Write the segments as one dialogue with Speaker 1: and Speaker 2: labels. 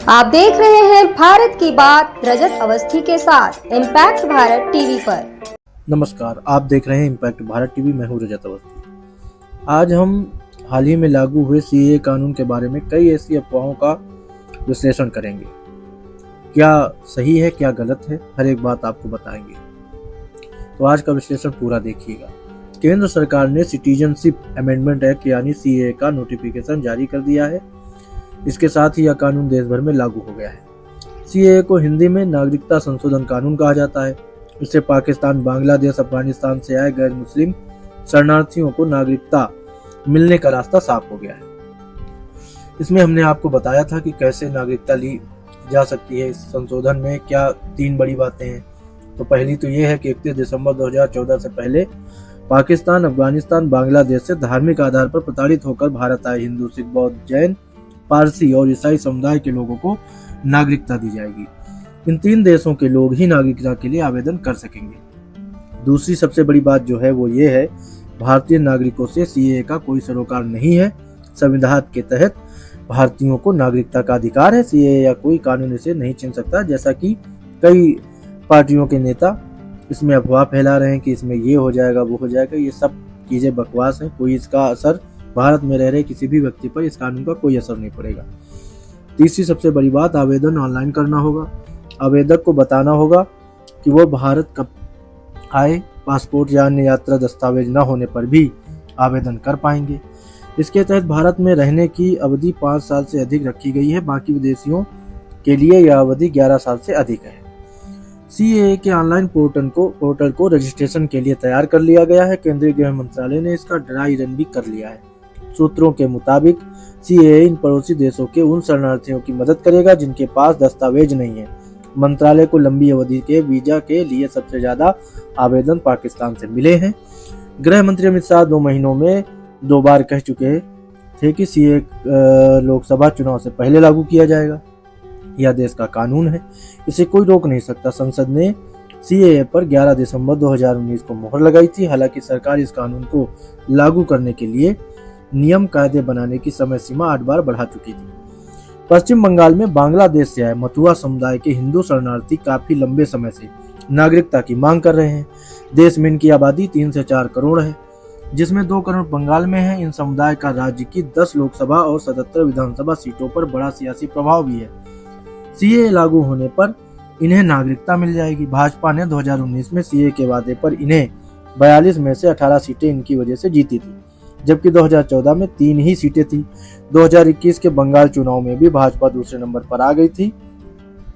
Speaker 1: आप देख रहे हैं भारत की बात रजत अवस्थी के साथ इम्पैक्ट भारत टीवी पर।
Speaker 2: नमस्कार, आप देख रहे हैं इम्पैक्ट भारत टीवी। मैं हूं रजत अवस्थी। आज हम हाल ही में लागू हुए सीएए कानून के बारे में कई ऐसी अफवाहों का विश्लेषण करेंगे। क्या सही है, क्या गलत है, हर एक बात आपको बताएंगे। तो आज का विश्लेषण पूरा देखिएगा। केंद्र सरकार ने सिटीजनशिप अमेंडमेंट एक्ट यानी सीएए का नोटिफिकेशन जारी कर दिया है। इसके साथ ही यह कानून देश भर में लागू हो गया है। सीएए को हिंदी में नागरिकता संशोधन कानून कहा जाता है। इससे पाकिस्तान, बांग्लादेश, अफगानिस्तान से आए गैर मुस्लिम शरणार्थियों को नागरिकता मिलने का रास्ता साफ हो गया है। इसमें हमने आपको बताया था कि कैसे नागरिकता ली जा सकती है। इस संशोधन में क्या 3 बड़ी बातें हैं। तो पहली तो ये है कि 31 दिसंबर 2014 से पहले पाकिस्तान, अफगानिस्तान, बांग्लादेश से धार्मिक आधार पर प्रताड़ित होकर भारत आए हिंदू, सिख, बौद्ध, जैन, पारसी और ईसाई समुदाय के लोगों को नागरिकता दी जाएगी। इन 3 देशों के लोग ही नागरिकता के लिए आवेदन कर सकेंगे। दूसरी सबसे बड़ी बात जो है वो ये है, भारतीय नागरिकों से सीएए का कोई सरोकार नहीं है। संविधान के तहत भारतीयों को नागरिकता का अधिकार है। सीएए या कोई कानून इसे नहीं छीन सकता। जैसा कि कई पार्टियों के नेता इसमें अफवाह फैला रहे हैं कि इसमें ये हो जाएगा, वो हो जाएगा। ये सब चीजें बकवास हैं। कोई इसका असर भारत में रह रहे किसी भी व्यक्ति पर इस कानून का कोई असर नहीं पड़ेगा। तीसरी सबसे बड़ी बात, आवेदन ऑनलाइन करना होगा। आवेदक को बताना होगा कि वो भारत कब आए। पासपोर्ट या अन्य यात्रा दस्तावेज न होने पर भी आवेदन कर पाएंगे। इसके तहत भारत में रहने की अवधि 5 साल से अधिक रखी गई है। बाकी विदेशियों के लिए यह अवधि 11 साल से अधिक है। सीएए के ऑनलाइन पोर्टल को रजिस्ट्रेशन के लिए तैयार कर लिया गया है। केंद्रीय गृह मंत्रालय ने इसका ड्राई रन भी कर लिया है। सूत्रों के मुताबिक सीएए इन पड़ोसी देशों के उन शरणार्थियों की मदद करेगा जिनके पास दस्तावेज नहीं है। मंत्रालय को लंबी अवधि के वीजा के लिए सबसे ज्यादा आवेदन पाकिस्तान से मिले हैं। गृह मंत्री अमित शाह 2 महीनों में 2 बार कह चुके थे कि सीएए लोकसभा चुनाव से पहले लागू किया जाएगा। यह देश का कानून है, इसे कोई रोक नहीं सकता। संसद ने सीएए पर 11 दिसंबर 2019 को मोहर लगाई थी। हालांकि सरकार इस कानून को लागू करने के लिए नियम कायदे बनाने की समय सीमा 8 बार बढ़ा चुकी थी। पश्चिम बंगाल में बांग्लादेश से आए मथुआ समुदाय के हिंदू शरणार्थी काफी लंबे समय से नागरिकता की मांग कर रहे हैं। देश में इनकी आबादी 3 से 4 करोड़ है, जिसमें 2 करोड़ बंगाल में है। इन समुदाय का राज्य की 10 लोकसभा और 77 विधानसभा सीटों पर बड़ा सियासी प्रभाव भी है। सीएए लागू होने पर इन्हें नागरिकता मिल जाएगी। भाजपा ने 2019 में सीएए के वादे पर इन्हें 42 में से 18 सीटें इनकी वजह से जीती थी, जबकि 2014 में 3 ही सीटें थी। 2021 के बंगाल चुनाव में भी भाजपा दूसरे नंबर पर आ गई थी।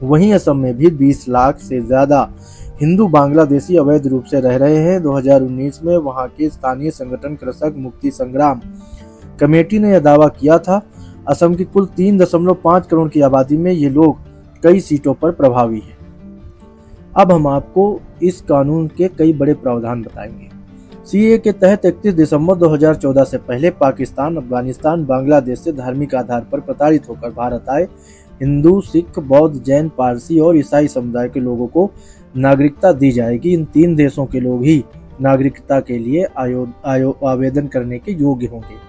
Speaker 2: वहीं असम में भी 20 लाख से ज्यादा हिंदू बांग्लादेशी अवैध रूप से रह रहे हैं। 2019 में वहां के स्थानीय संगठन कृषक मुक्ति संग्राम कमेटी ने यह दावा किया था। असम की कुल 3.5 करोड़ की आबादी में ये लोग कई सीटों पर प्रभावी हैं। अब हम आपको इस कानून के कई बड़े प्रावधान बताएंगे। सीएए के तहत 31 दिसंबर 2014 से पहले पाकिस्तान, अफगानिस्तान, बांग्लादेश से धार्मिक आधार पर प्रताड़ित होकर भारत आए हिंदू, सिख, बौद्ध, जैन, पारसी और ईसाई समुदाय के लोगों को नागरिकता दी जाएगी। इन 3 देशों के लोग ही नागरिकता के लिए आवेदन करने के योग्य होंगे।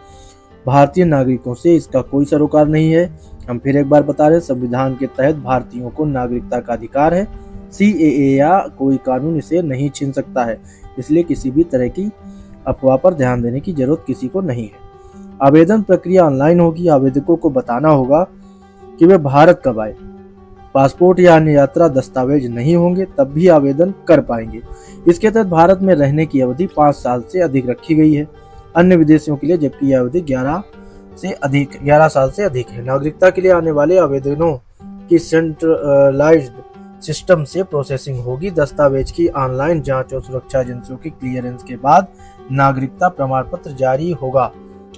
Speaker 2: भारतीय नागरिकों से इसका कोई सरोकार नहीं है। हम फिर एक बार बता रहे हैं, संविधान के तहत भारतीयों को नागरिकता का अधिकार है। सीएए या कोई कानून इसे नहीं छीन सकता है। इसलिए किसी भी तरह की अफवाह पर ध्यान देने की जरूरत किसी को नहीं है। आवेदन प्रक्रिया ऑनलाइन होगी। आवेदकों को बताना होगा कि वे भारत कब आए। पासपोर्ट या अन्य यात्रा दस्तावेज नहीं होंगे तब भी आवेदन कर पाएंगे। इसके तहत भारत में रहने की अवधि 5 साल से अधिक रखी गई है अन्य विदेशियों के लिए, जबकि यह अवधि 11 साल से अधिक है। नागरिकता के लिए आने वाले आवेदनों की सेंट्रलाइज्ड सिस्टम से प्रोसेसिंग होगी। दस्तावेज की ऑनलाइन जांच और सुरक्षा एजेंसियों की क्लियरेंस के बाद नागरिकता प्रमाण पत्र जारी होगा।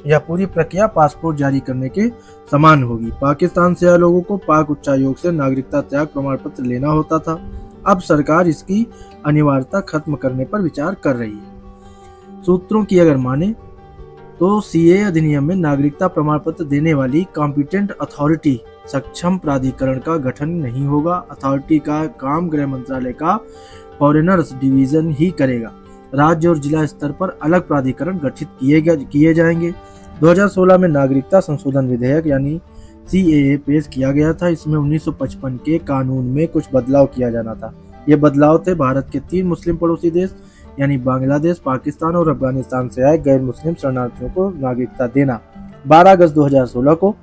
Speaker 2: यह पूरी प्रक्रिया पासपोर्ट जारी करने के समान होगी। पाकिस्तान से आए लोगों को पाक उच्चायोग से नागरिकता त्याग प्रमाण पत्र लेना होता था। अब सरकार इसकी अनिवार्यता खत्म करने पर विचार कर रही है। सूत्रों की अगर माने तो सीएए अधिनियम में नागरिकता प्रमाण पत्र देने वाली कॉम्पिटेंट अथॉरिटी सक्षम प्राधिकरण का गठन नहीं होगा। अथॉरिटी का काम गृह मंत्रालय का फॉरेनर्स डिवीजन ही करेगा। राज्य और जिला स्तर पर अलग प्राधिकरण गठित किए जाएंगे। 2016 में नागरिकता संशोधन विधेयक यानी CAA पेश किया गया था। इसमें 1955 के कानून में कुछ बदलाव किया जाना था। ये बदलाव थे भारत के 3 मुस्लिम पड़ोसी देश यानी बांग्लादेश, पाकिस्तान और अफगानिस्तान से आए गैर मुस्लिम शरणार्थियों को नागरिकता देना। 12 अगस्त 2016 को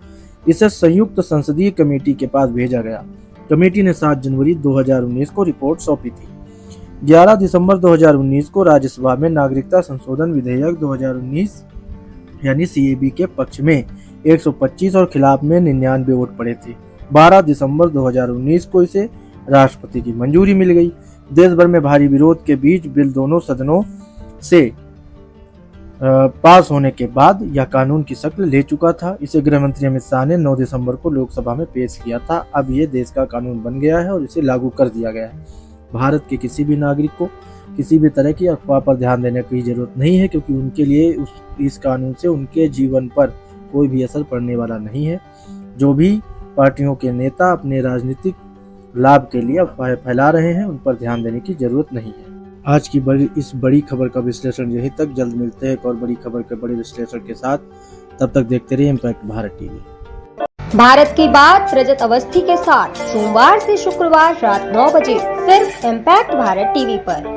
Speaker 2: इसे संयुक्त संसदीय कमेटी के पास भेजा गया। कमेटी ने 7 जनवरी 2019 को रिपोर्ट सौंपी थी। 11 दिसंबर 2019 को राज्यसभा में नागरिकता संशोधन विधेयक 2019 यानी CAB के पक्ष में 125 और खिलाफ में 99 वोट पड़े थे। 12 दिसंबर 2019 को इसे राष्ट्रपति की मंजूरी मिल गई। देश भर में भारी विरोध के बीच बिल दोनों सदनों से पास होने के बाद यह कानून की शक्ल ले चुका था। इसे गृह मंत्री अमित शाह ने 9 दिसंबर को लोकसभा में पेश किया था। अब ये देश का कानून बन गया है और इसे लागू कर दिया गया है। भारत के किसी भी नागरिक को किसी भी तरह की अफवाह पर ध्यान देने की जरूरत नहीं है, क्योंकि उनके लिए इस कानून से उनके जीवन पर कोई भी असर पड़ने वाला नहीं है। जो भी पार्टियों के नेता अपने राजनीतिक लाभ के लिए अफवाहें फैला रहे हैं, उन पर ध्यान देने की जरूरत नहीं है। आज की इस बड़ी खबर का विश्लेषण यहीं तक। जल्द मिलते हैं एक और बड़ी खबर के बड़े विश्लेषण के साथ। तब तक देखते रहिए इम्पैक्ट भारत टीवी।
Speaker 1: भारत की बात रजत अवस्थी के साथ सोमवार से शुक्रवार रात 9 बजे सिर्फ इम्पैक्ट भारत टीवी पर।